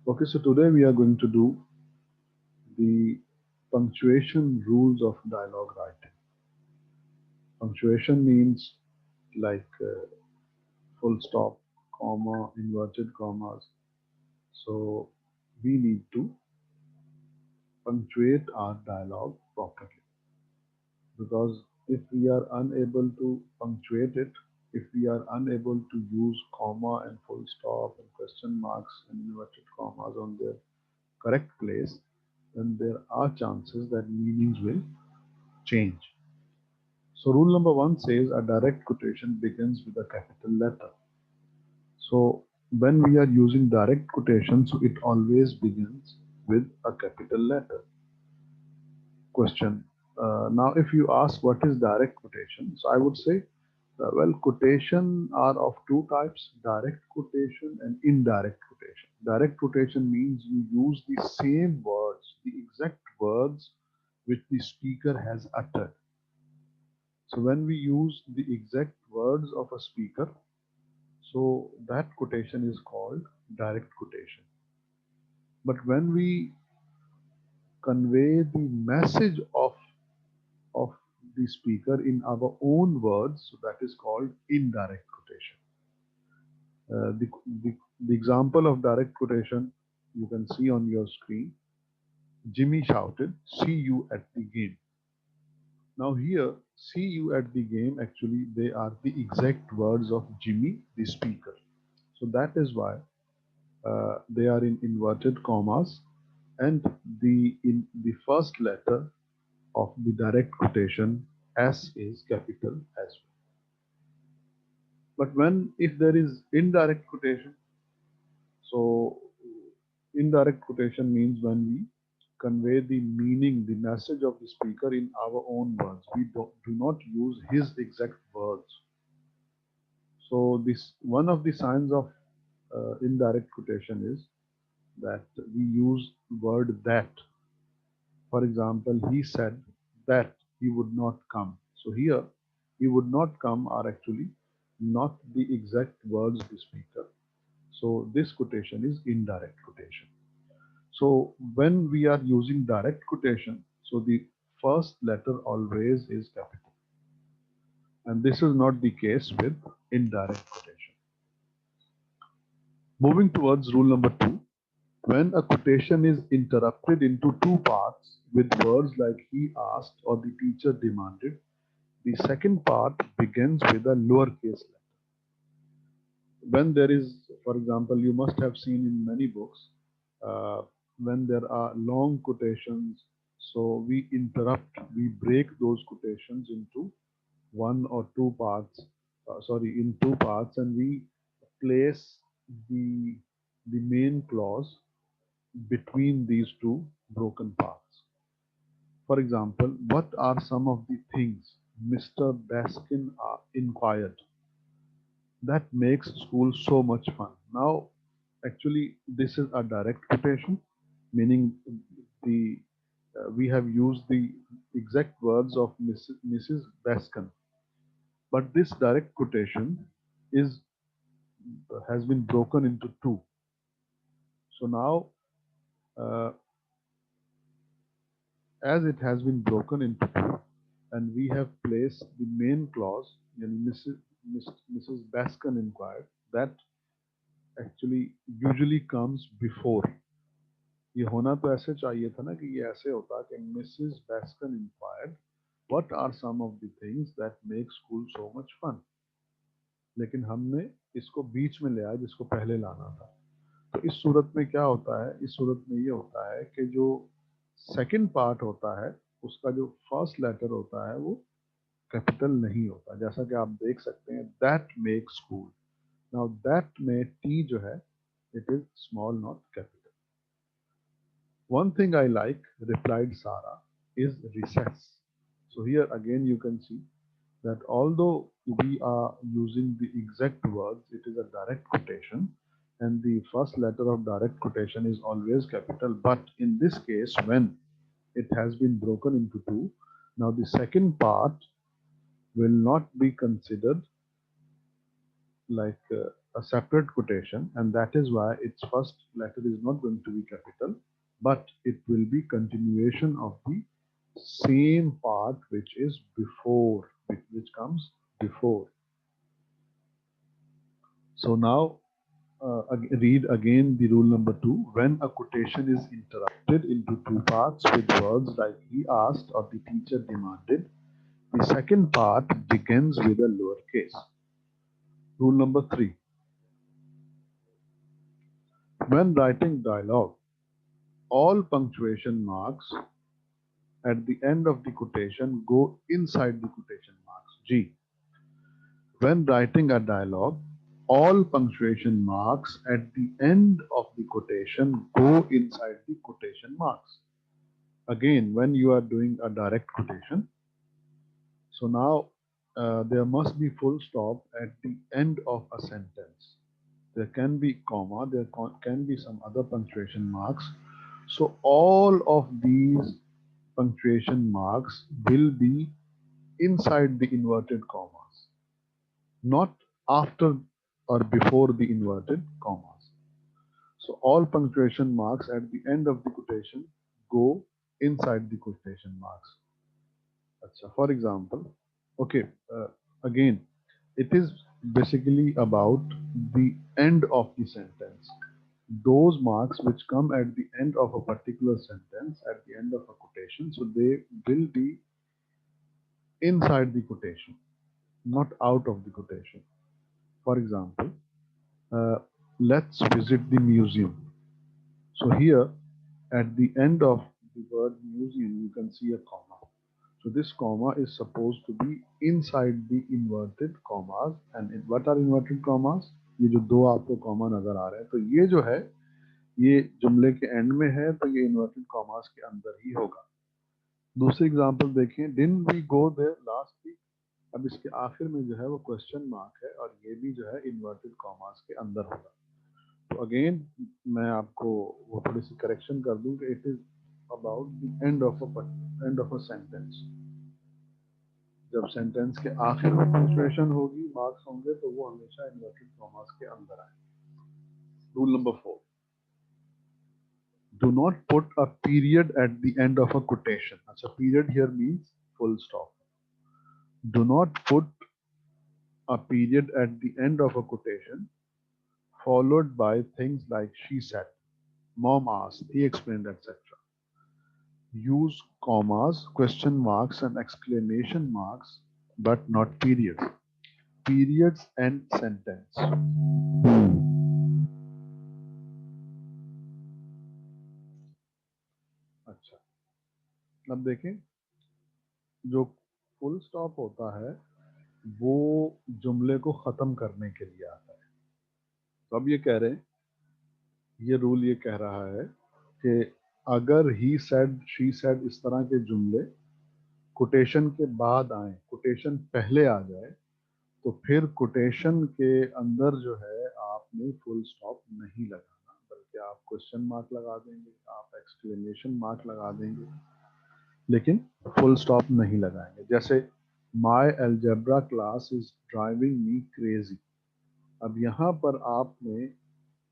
Okay, so today we are going to do the punctuation rules of dialogue writing. Punctuation means like full stop, comma, inverted commas. So we need to punctuate our dialogue properly because if we are unable to punctuate it, if we are unable to use comma and full stop and question marks and inverted commas on their correct place, then there are chances that meanings will change. So rule number one says a direct quotation begins with a capital letter. So when we are using direct quotation, so it always begins with a capital letter. Question. Now, if you ask what is direct quotation, so I would say, well, quotation are of two types: direct quotation and indirect quotation. Direct quotation means you use the same words, the exact words which the speaker has uttered. So when we use the exact words of a speaker, so that quotation is called direct quotation. But when we convey the message of the speaker in our own words, so that is called indirect quotation. Uh, the, the, the example of direct quotation you can see on your screen. Jimmy shouted, "See you at the game." Now here, "see you at the game," actually they are the exact words of Jimmy, the speaker. So that is why they are in inverted commas, and in the first letter of the direct quotation S is capital as well. But when if there is indirect quotation, so indirect quotation means when we convey the meaning, the message of the speaker in our own words. We do not use his exact words. So this one of the signs of indirect quotation is that we use word that. For example, he said that he would not come. So here, he would not come are actually not the exact words of the speaker. So this quotation is indirect quotation. So when we are using direct quotation, so the first letter always is capital. And this is not the case with indirect quotation. Moving towards rule number two, when a quotation is interrupted into two parts with words like he asked or the teacher demanded, the second part begins with a lowercase letter. When there is, for example, you must have seen in many books, uh, when there are long quotations, so we break those quotations into one or two parts, in two parts, and we place the the main clause between these two broken parts. For example, what are some of the things Mr. Baskin inquired that makes school so much fun? Now, actually, this is a direct quotation, meaning the we have used the exact words of Mrs. Baskin, but this direct quotation is has been broken into two. So now, uh, as it has been broken into two, and we have placed the main clause in Mrs. Baskin inquired, that actually usually comes before. ये होना तो ऐसे चाहिए था ना कि ये ऐसे होता कि Mrs. Baskin inquired what are some of the things that make school so much fun. लेकिन हमने इसको बीच में ले आया जिसको पहले लाना था. तो इस सूरत में क्या होता है, इस सूरत में ये होता है कि जो सेकंड पार्ट होता है उसका जो फर्स्ट लेटर होता है वो कैपिटल नहीं होता, जैसा कि आप देख सकते हैं that make school. Now that में टी जो है it is small not capital. One thing I like, replied Sara, is recess. So here again you can see that although we are using the exact words, it is a direct quotation, and the first letter of direct quotation is always capital. But in this case, when it has been broken into two, now the second part will not be considered like a separate quotation, and that is why its first letter is not going to be capital, but it will be continuation of the same part which is before, which comes before. So now read again the rule number 2. When a quotation is interrupted into two parts with words like he asked or the teacher demanded, the second part begins with a lowercase. Rule number 3. When writing dialogue, all punctuation marks at the end of the quotation go inside the quotation marks. G. When writing a dialogue, all punctuation marks at the end of the quotation go inside the quotation marks. Again, when you are doing a direct quotation, so now there must be full stop at the end of a sentence. There can be comma, there can be some other punctuation marks. So all of these punctuation marks will be inside the inverted commas, not after or before the inverted commas. So all punctuation marks at the end of the quotation go inside the quotation marks. Achha, for example, okay, again, it is basically about the end of the sentence. Those marks which come at the end of a particular sentence, at the end of a quotation, so they will be inside the quotation, not out of the quotation. For example, uh, let's visit the museum. So here, at the end of the word museum, you can see a comma. So this comma is supposed to be inside the inverted commas. And what are inverted commas? ये जो दो आपको comma नजर आ रहे हैं, तो ये जो है, ये जुमले के end में है, तो ये inverted commas के अंदर ही होगा. दूसरी एग्जांपल देखें, didn't we go there last week? अब इसके आखिर में जो है वो क्वेश्चन मार्क है और ये भी जो है इन्वर्टेड कॉमास के अंदर होगा. तो अगेन मैं आपको वो थोड़ी सी करेक्शन कर दूं कि it is about the end of a sentence. जब सेंटेंस के आखिर में पंक्चुएशन होगी, मार्क्स होंगे, तो वो हमेशा इन्वर्टेड कॉमास के अंदर आए. Rule number 4. Do not put a period at the end of a quotation. अच्छा, period here means full stop. Do not put a period at the end of a quotation followed by things like she said, mom asked, he explained, etc. Use commas, question marks, and exclamation marks, but not periods. Periods end sentence. अच्छा, अब देखें, जो full stop होता है वो जुमले को खत्म करने के लिए आता है. तो अब ये कह रहे हैं, ये रूल ये कह रहा है कि अगर ही सेड, शी सेड, इस तरह के जुमले कोटेशन के बाद आए, कोटेशन पहले आ जाए, तो फिर कोटेशन के अंदर जो है आपने फुल स्टॉप नहीं लगाना, बल्कि आप क्वेश्चन मार्क लगा देंगे, आप एक्सक्लेमेशन मार्क लगा देंगे, लेकिन फुल स्टॉप नहीं लगाएंगे. जैसे my algebra class is driving me crazy. अब यहाँ पर आपने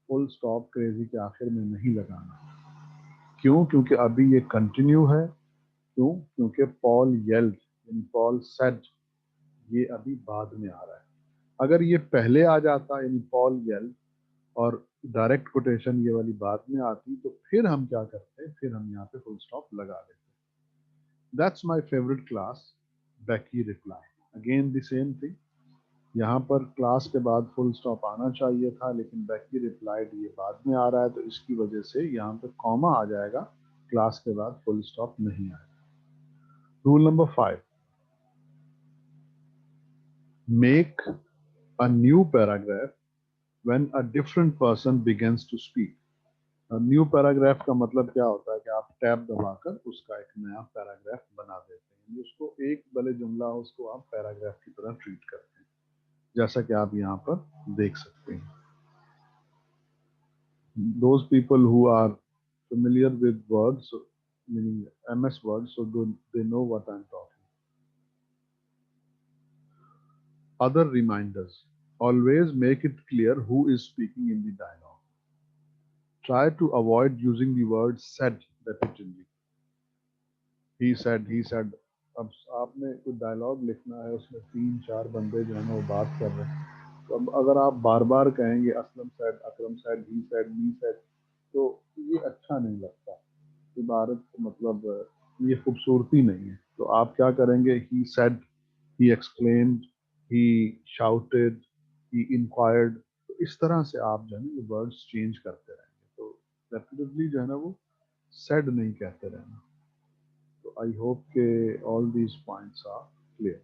फुल स्टॉप क्रेजी के आखिर में नहीं लगाना. क्यों? क्योंकि अभी ये कंटिन्यू है. क्यों? क्योंकि पॉल येल्ड, पॉल सेड, ये अभी बाद में आ रहा है. अगर ये पहले आ जाता, यानी पॉल येल्ड, और डायरेक्ट कोटेशन ये वाली बाद में आती, तो फिर हम क्या करते, फिर हम यहाँ पे फुल स्टॉप लगा देते. That's my favourite class, Becky reply. Again the same thing, यहाँ पर क्लास के बाद फुल स्टॉप आना चाहिए था, लेकिन बेकी रिप्लाइड ये बाद में आ रहा है, तो इसकी वजह से यहाँ पे कॉमा आ जाएगा, क्लास के बाद फुल स्टॉप नहीं आएगा. Rule number 5. Make a new paragraph when a different person begins to speak. New paragraph का मतलब क्या होता है कि आप टैब दबाकर उसका एक नया पैराग्राफ बना देते हैं. उसको एक भले जुमला हो, उसको आप पैराग्राफ की तरह ट्रीट करते हैं, जैसा कि आप यहाँ पर देख सकते हैं. Those people who are familiar with words, meaning MS Word, so they know what I'm talking. Other reminders Always make it clear who is speaking in the dialogue. Try to avoid using the word said repeatedly. He said. अब आपने कोई dialogue लिखना है, उसमें तीन चार बंदे जो है ना वो बात कर रहे हैं, तो अब अगर आप बार बार कहेंगे असलम सैड, अकरम सैड, ही सैड, मी सैड, तो ये अच्छा नहीं लगता। इबारत मतलब ये खूबसूरती नहीं है। तो आप क्या करेंगे, he said, he explained, he shouted, he inquired. तो इस तरह से आप जो है ना ये वर्ड्स चेंज करते रहेंगे, तो डेफिनेटली जो है ना वो सेड नहीं कहते रहना। तो आई होप के all these points are clear.